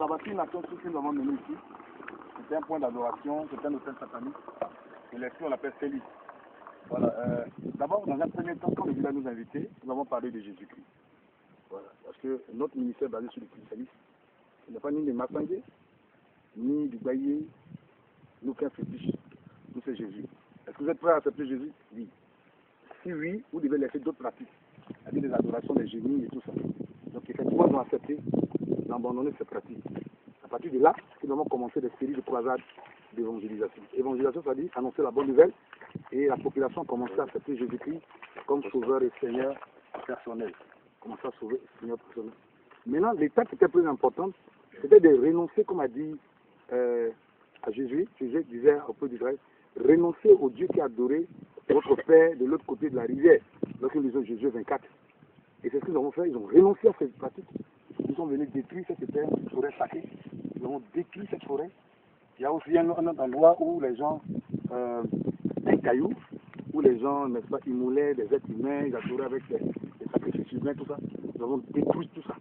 La vaccination, tout ce que nous avons mené ici, c'était un point d'adoration, c'était un hôtel satanique. Et l'esprit, on l'appelle Célie. Voilà. D'abord, dans un premier temps, quand le village nous a invités, nous avons parlé de Jésus-Christ. Voilà. Parce que notre ministère est basé sur le christianisme. Ce n'est pas ni des Massangé, ni du Baillé, ni aucun fétiche. Nous, c'est Jésus. Est-ce que vous êtes prêts à accepter Jésus? Oui. Si oui, vous devez laisser d'autres pratiques. C'est-à-dire des adorations, des génies et tout ça. Donc, effectivement, ils ont accepté d'abandonner ces pratiques. À partir de là, nous avons commencé des séries de croisades d'évangélisation. Évangélisation, c'est-à-dire annoncer la bonne nouvelle, et la population a commencé à accepter Jésus-Christ comme sauveur et Seigneur personnel. Commencer à sauver le Seigneur personnel. Maintenant, l'étape qui était plus importante, c'était de renoncer, comme a dit à Jésus. Jésus disait au peuple d'Israël, renoncer au Dieu qui a adoré votre Père de l'autre côté de la rivière. Lorsqu'ils disaient Jésus 24. Et c'est ce qu'ils ont fait, ils ont renoncé à cette pratique. Ils sont venus détruire cette terre, cette forêt sacrée. Ils ont détruit cette forêt. Il y a aussi un autre endroit où les gens, un caillou, où les gens, n'est-ce pas, immolaient des êtres humains, ils adoraient avec des sacrifices humains, tout ça. Nous avons détruit tout ça.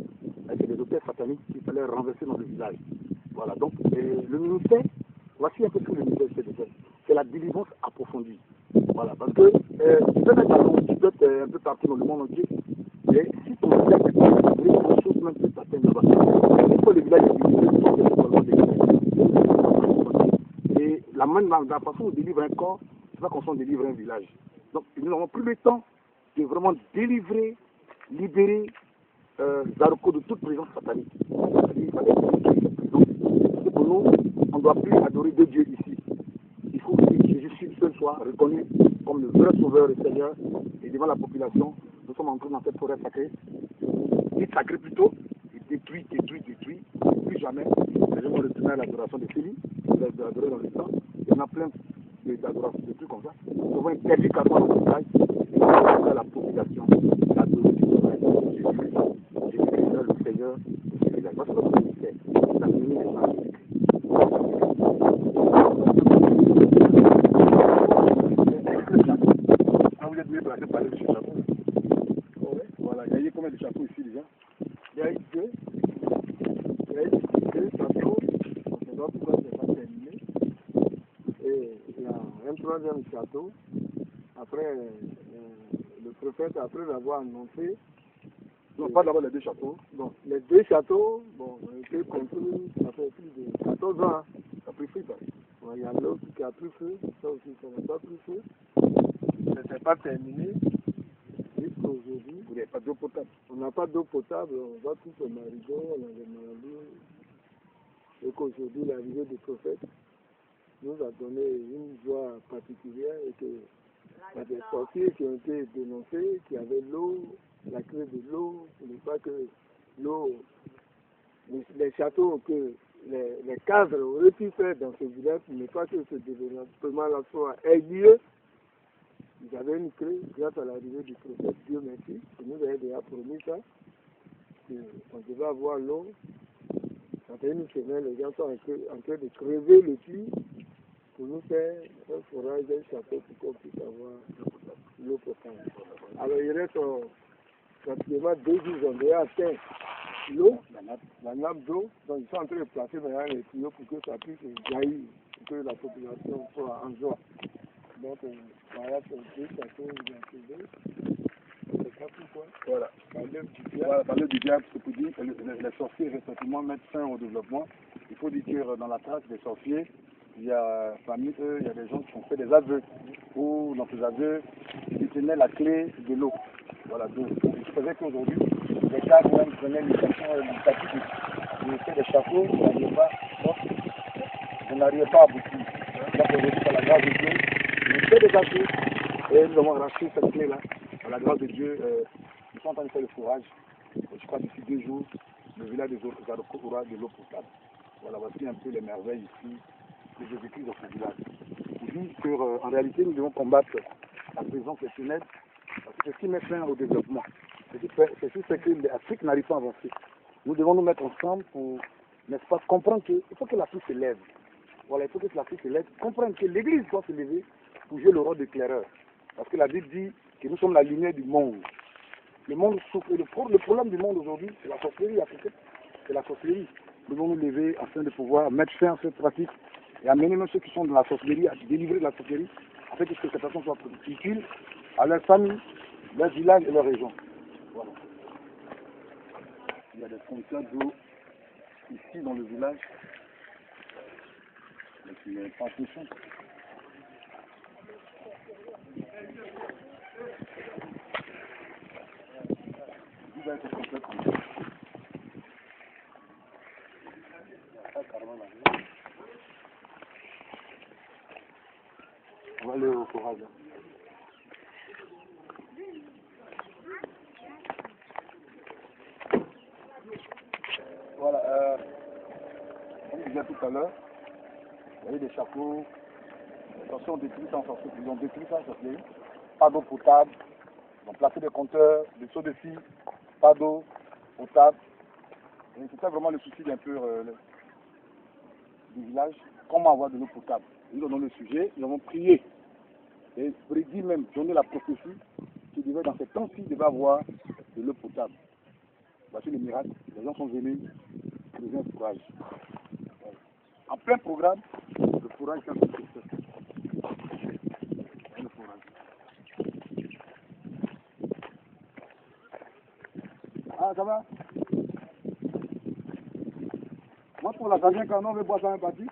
C'est des hôtels sataniques qu'il fallait renverser dans le village. Voilà, donc le ministère, voici un peu ce que le ministère essaie de faire. C'est la délivrance approfondie. Voilà, parce que tu peux mettre à Londres, tu peux être un peu partout dans le monde entier, mais si ton village est délivré, quelque chose même peut t'atteindre là-bas. Il faut le village est délivré, et la façon où on délivre un corps, c'est pas qu'on s'en délivre un village. Donc nous n'avons plus le temps de vraiment délivrer, libérer Zaroko de toute présence satanique. Il fallait donc, pour nous, on ne doit plus adorer deux dieux ici. Il faut que Jésus seul soit reconnu comme le vrai sauveur et Seigneur. Et devant la population, nous sommes entrés dans cette forêt sacrée. Il sacré plutôt, il détruit. Plus jamais, les gens vont retourner à l'adoration de Célie, d'adorer dans le temps. Il y en a plein d'adorations, de trucs comme ça. Nous avons interdit carrément le village et nous avons à la population d'adorer Jésus-Christ, le Seigneur de ce village. Parce que notre ministère, c'est un ministère. Vous êtes mieux placé pour parler de ce chapeau. Voilà, il y a eu combien de chapeaux ici déjà? Il y a eu deux. Il y a eu deux chapeaux. On ne sait pas pourquoi c'est pas terminé. Et il y a un troisième château. Après, le prophète, après l'avoir annoncé. Non, pas d'abord les deux châteaux. Bon, les deux châteaux, bon, ont été construits, ça fait plus de 14 ans. Ça a pris feu, Bon, il y a l'autre qui a pris feu, ça aussi, ça n'a pas pris feu. Ce n'est pas terminé. Jusqu'à aujourd'hui, vous n'avez pas d'eau potable. On n'a pas d'eau potable, on va tous au marigot, on a des maladies. Et qu'aujourd'hui, l'arrivée du prophète nous a donné une joie particulière et que il y a des sorciers qui ont été dénoncés, qui avaient l'eau, la clé de l'eau, ce n'est pas que l'eau, les châteaux que les cadres auraient pu faire dans ce village, ce n'est pas que ce développement-là soit ait lieu. Ils avaient une clé grâce à l'arrivée du prophète, Dieu merci, qui nous avait déjà promis ça, qu'on devait avoir l'eau. Ça fait une semaine, les gens sont en train de crever le puits pour nous faire un forage, un château pour qu'on puisse avoir l'eau potable. Alors il reste pratiquement 2 jours, on déjà atteint l'eau, la nappe d'eau, donc ils sont en train de placer maintenant les tuyaux pour que ça puisse jaillir, pour que la population soit en joie. Donc voilà, c'est deux châteaux voilà. Par l'œuvre du diable, c'est pour dire que les sorciers, respectivement, mettent fin au développement. Il faut dire que dans la trace des sorciers, il y a parmi eux, il y a des gens qui ont fait des aveux. Ou dans ces aveux, ils détenaient la clé de l'eau. Voilà, donc je faisais qu'aujourd'hui, les cadres même prenaient l'initiative de faire des chapeaux, vous n'arrivez pas à aboutir. Donc aujourd'hui, par la grâce de Dieu, je fais des aveux et nous avons arraché cette clé-là. Par la grâce de Dieu, nous sommes en train de faire le forage. Je crois d'ici 2 jours, le village des Zaroko aura de l'eau potable. Voilà, voici un peu les merveilles ici de Jésus-Christ dans ce village. Je dis qu'en réalité, nous devons combattre la présence des ténèbres, parce que c'est ce qui met fin au développement. C'est tout ce que l'Afrique n'arrive pas à avancer. Nous devons nous mettre ensemble pour, n'est-ce pas, comprendre qu'il faut que l'Afrique se lève. Voilà, il faut que l'Afrique se lève, comprendre que l'Église doit se lever pour jouer le rôle d'éclaireur. Parce que la Bible dit que nous sommes la lumière du monde. Le monde souffre. Le problème du monde aujourd'hui, c'est la sorcellerie africaine. C'est la sorcellerie. nous devons nous lever afin de pouvoir mettre fin à cette pratique et amener même ceux qui sont dans la sorcellerie à délivrer de la sorcellerie, afin que ces personnes soient utiles à leur famille, leur village et leur région. Voilà. Il y a des fonteurs d'eau ici dans le village. Et puis, il y a pas de chance. Il va être complet comme ça. On va aller au forage. Voilà, comme je disais tout à l'heure, vous voyez des chapeaux, attention, on détruit ça en sorcier, ils ont détruit ça en sorcier, pas d'eau potable, ils ont placé des compteurs, des seaux de filles, pas d'eau potable. Et c'était vraiment le souci d'un peu du village, comment avoir de l'eau potable. Nous donnons le sujet, nous avons prié, et prédit même, donné la prophétie, qui devait dans ces temps-ci, il devait avoir de l'eau potable. Voici le miracle, les gens sont venus, trouver un fourrage. En plein programme, le fourrage est un peu fait. Le fourrage. Ah, ça va? Moi, pour la gardien, quand on veut boire ça un parti.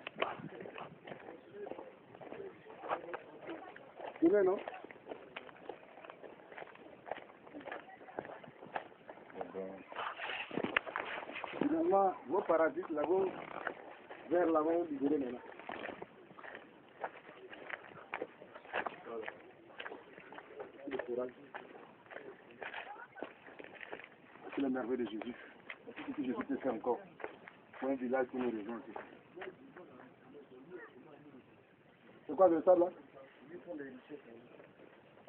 Tu veux, non? Finalement, vos parasites, là-bas, vers là-bas, vous libérez maintenant. Voilà. Le courage. C'est la merveille de Jésus. C'est ce que Jésus peut faire encore. Pour un village pour nous rejoindre. C'est quoi le sable là?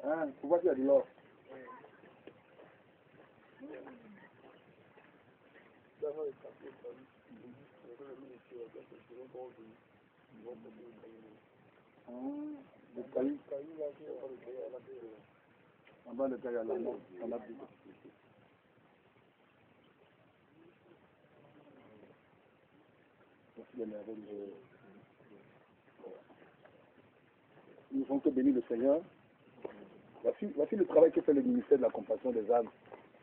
Hein, pour voir qu'il y a de l'or. Le caillou. En bas, le caillou à la mort, à la vie. Voici les merveilles de... Nous ne faisons que bénir le Seigneur. Voici le travail que fait le ministère de la compassion des âmes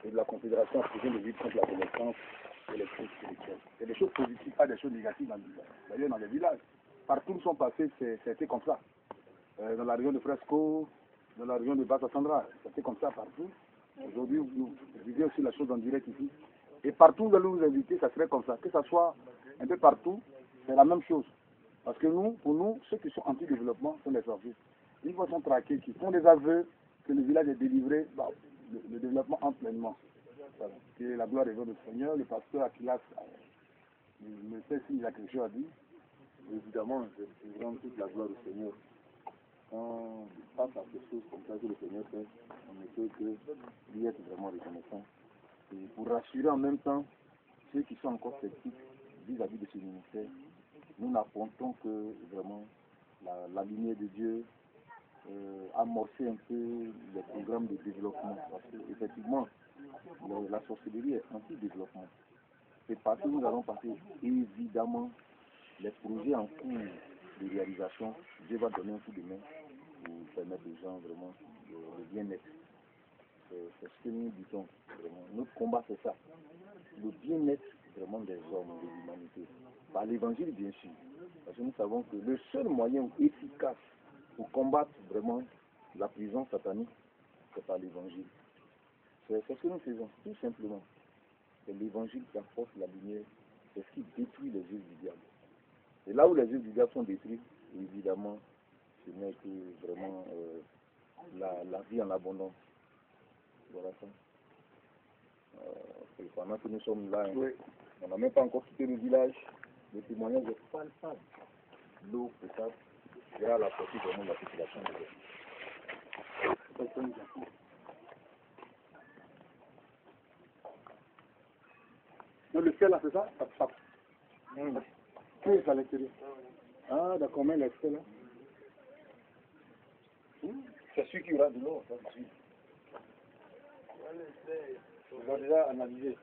et de la Confédération africaine de lutte contre la connaissance et les choses spirituelles. C'est des choses positives, pas des choses négatives d'ailleurs dans les villages. Partout où nous sommes passés, c'était comme ça. Dans la région de Fresco, dans la région de Bassa Sandra, c'était comme ça partout. Aujourd'hui, vous vivez aussi la chose en direct ici. Et partout où vous allez vous inviter, ça serait comme ça. Que ça soit un peu partout, c'est la même chose. Parce que nous, pour nous, ceux qui sont anti-développement sont des sorciers. Une fois qu'ils sont traqués, qui font des aveux que le village est délivré, bah, le développement entre pleinement. Voilà. Que la gloire est venue du Seigneur, le pasteur Akilas me sait s'il a quelque chose à dire. Évidemment, je rends toute la gloire au Seigneur. Quand face à ces choses comme ça que le Seigneur fait, on ne peut que lui être vraiment reconnaissant. Et pour rassurer en même temps ceux qui sont encore sceptiques vis-à-vis de ce ministère, nous n'apportons que vraiment la lumière de Dieu, amorcer un peu les programmes de développement. Parce qu'effectivement, la sorcellerie est anti-développement. Et partout où nous allons passer, évidemment, les projets en cours de réalisation, Dieu va donner un coup de main pour permettre aux gens vraiment de bien-être. C'est ce que nous disons vraiment. Notre combat, c'est ça. Le bien-être vraiment des hommes, de l'humanité. Par l'évangile, bien sûr. Parce que nous savons que le seul moyen efficace pour combattre vraiment la prison satanique, c'est par l'évangile. C'est ce que nous faisons, tout simplement. C'est l'évangile qui apporte la lumière, c'est ce qui détruit les yeux du diable. Et là où les yeux du diable sont détruits, évidemment, ce n'est que vraiment la vie en abondance. Voilà ça. Et pendant que nous sommes là, oui, on n'a même pas encore quitté le village, le témoignage est palpable. L'eau potable vers la sortie vraiment de la population. Non, le ciel là, c'est ça? Ça tape. Qui est à l'intérieur? Ah, d'accord, mais l'excès là. C'est celui qui aura de l'eau, ça, c'est sûr. Ils ont déjà analysé.